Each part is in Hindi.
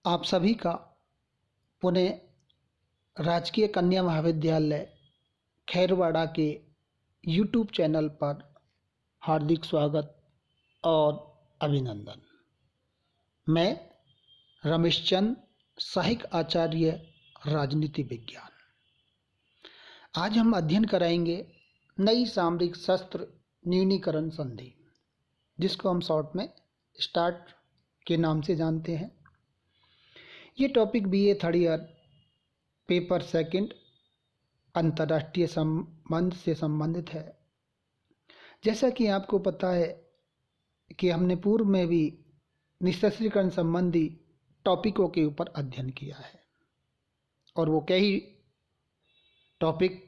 आप सभी का पुणे राजकीय कन्या महाविद्यालय खैरवाड़ा के यूट्यूब चैनल पर हार्दिक स्वागत और अभिनंदन। मैं रमेश चंद, सहायक आचार्य राजनीति विज्ञान। आज हम अध्ययन कराएंगे नई सामरिक शस्त्र न्यूनीकरण संधि, जिसको हम शॉर्ट में स्टार्ट के नाम से जानते हैं। ये topic BA third year paper second अंतर्राष्ट्रीय संबंध से संबंधित है। जैसा कि आपको पता है कि हमने पूर्व में भी निःशस्त्रीकरण संबंधी टॉपिकों के ऊपर अध्ययन किया है और वो कई टॉपिक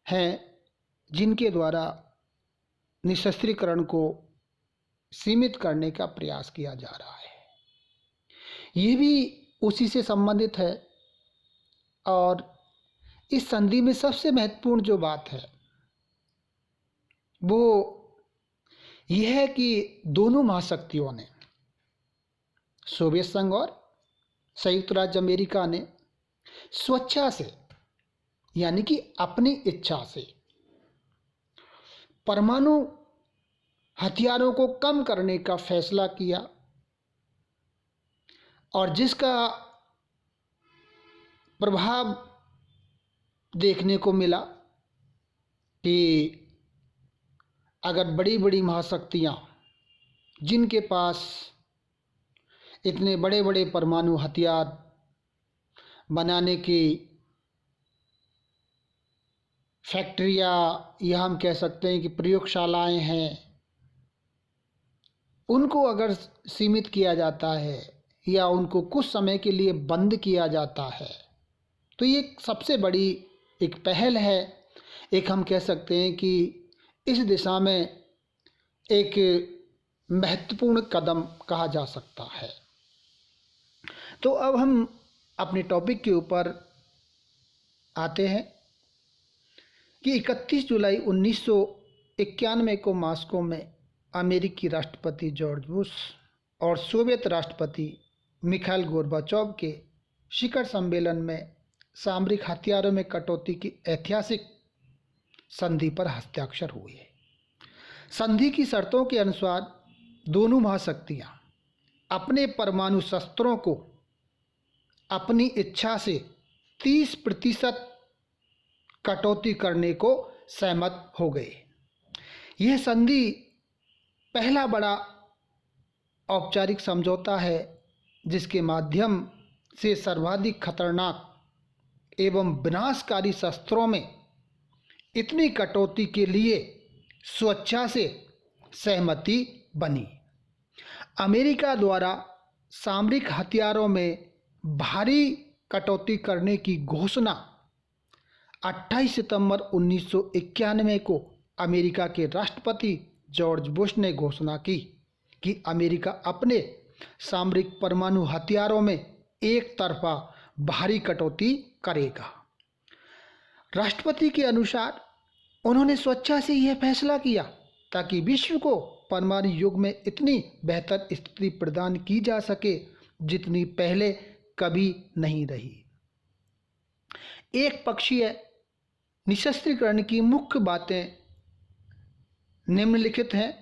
हैं जिनके द्वारा निःशस्त्रीकरण को सीमित करने का प्रयास किया जा रहा है। ये भी उसी से संबंधित है और इस संधि में सबसे महत्वपूर्ण जो बात है वो यह है कि दोनों महाशक्तियों ने, सोवियत संघ और संयुक्त राज्य अमेरिका ने स्वेच्छा से यानी कि अपनी इच्छा से परमाणु हथियारों को कम करने का फैसला किया और जिसका प्रभाव देखने को मिला कि अगर बड़ी बड़ी महाशक्तियाँ जिनके पास इतने बड़े बड़े परमाणु हथियार बनाने की फैक्ट्रियाँ या हम कह सकते हैं कि प्रयोगशालाएं हैं, उनको अगर सीमित किया जाता है या उनको कुछ समय के लिए बंद किया जाता है तो ये सबसे बड़ी एक पहल है। एक हम कह सकते हैं कि इस दिशा में एक महत्वपूर्ण कदम कहा जा सकता है। तो अब हम अपने टॉपिक के ऊपर आते हैं कि 31 जुलाई 1991 को मॉस्को में अमेरिकी राष्ट्रपति जॉर्ज बुश और सोवियत राष्ट्रपति मिखाइल गोर्बाचोव के शिखर सम्मेलन में सामरिक हथियारों में कटौती की ऐतिहासिक संधि पर हस्ताक्षर हुए। संधि की शर्तों के अनुसार दोनों महाशक्तियां अपने परमाणु शस्त्रों को अपनी इच्छा से 30% कटौती करने को सहमत हो गए। यह संधि पहला बड़ा औपचारिक समझौता है जिसके माध्यम से सर्वाधिक खतरनाक एवं विनाशकारी शस्त्रों में इतनी कटौती के लिए स्वेच्छा से सहमति बनी। अमेरिका द्वारा सामरिक हथियारों में भारी कटौती करने की घोषणा 28 सितंबर 1991 को अमेरिका के राष्ट्रपति जॉर्ज बुश ने घोषणा की कि अमेरिका अपने सामरिक परमाणु हथियारों में एक तरफा भारी कटौती करेगा। राष्ट्रपति के अनुसार उन्होंने स्वेच्छा से यह फैसला किया ताकि विश्व को परमाणु युग में इतनी बेहतर स्थिति प्रदान की जा सके जितनी पहले कभी नहीं रही। एक पक्षीय निःशस्त्रीकरण की मुख्य बातें निम्नलिखित हैं।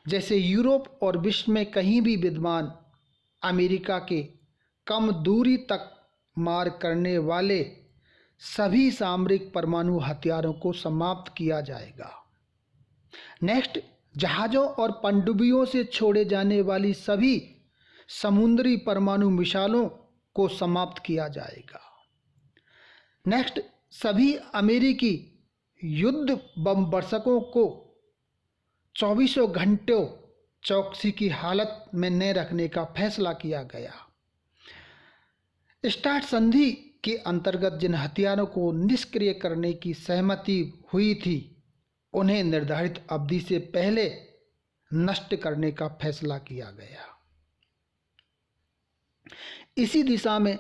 जैसे यूरोप और विश्व में कहीं भी विद्यमान अमेरिका के कम दूरी तक मार करने वाले सभी सामरिक परमाणु हथियारों को समाप्त किया जाएगा। नेक्स्ट, जहाज़ों और पनडुब्बियों से छोड़े जाने वाली सभी समुद्री परमाणु मिसाइलों को समाप्त किया जाएगा। नेक्स्ट, सभी अमेरिकी युद्ध बम वर्षकों को 24 घंटों चौकसी की हालत में न रखने का फैसला किया गया। स्टार्ट संधि के अंतर्गत जिन हथियारों को निष्क्रिय करने की सहमति हुई थी उन्हें निर्धारित अवधि से पहले नष्ट करने का फैसला किया गया। इसी दिशा में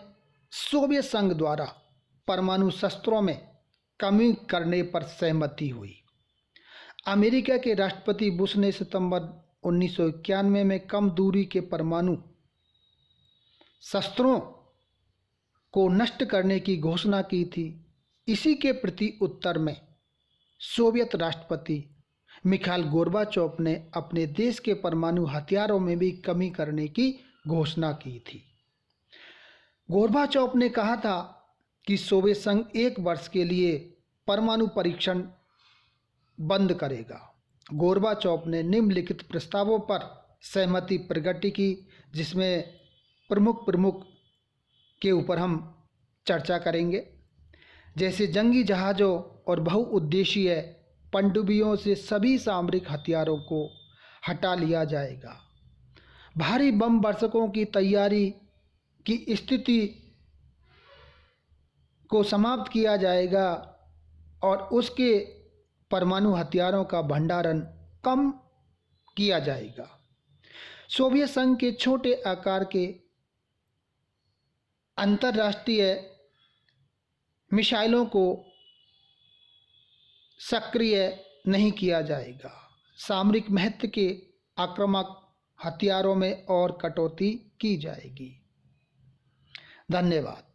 सोवियत संघ द्वारा परमाणु शस्त्रों में कमी करने पर सहमति हुई। अमेरिका के राष्ट्रपति बुश ने सितंबर 1991 में कम दूरी के परमाणु शस्त्रों को नष्ट करने की घोषणा की थी। इसी के प्रति उत्तर में सोवियत राष्ट्रपति मिखाइल गोर्बाचोव ने अपने देश के परमाणु हथियारों में भी कमी करने की घोषणा की थी। गोर्बाचोव ने कहा था कि सोवियत संघ 1 वर्ष के लिए परमाणु परीक्षण बंद करेगा। गोर्बाचोव ने निम्नलिखित प्रस्तावों पर सहमति प्रकट की, जिसमें प्रमुख के ऊपर हम चर्चा करेंगे, जैसे जंगी जहाज़ों और बहुउद्देशीय पनडुब्बियों से सभी सामरिक हथियारों को हटा लिया जाएगा। भारी बम वर्षकों की तैयारी की स्थिति को समाप्त किया जाएगा और उसके परमाणु हथियारों का भंडारण कम किया जाएगा। सोवियत संघ के छोटे आकार के अंतर्राष्ट्रीय मिसाइलों को सक्रिय नहीं किया जाएगा। सामरिक महत्व के आक्रामक हथियारों में और कटौती की जाएगी। धन्यवाद।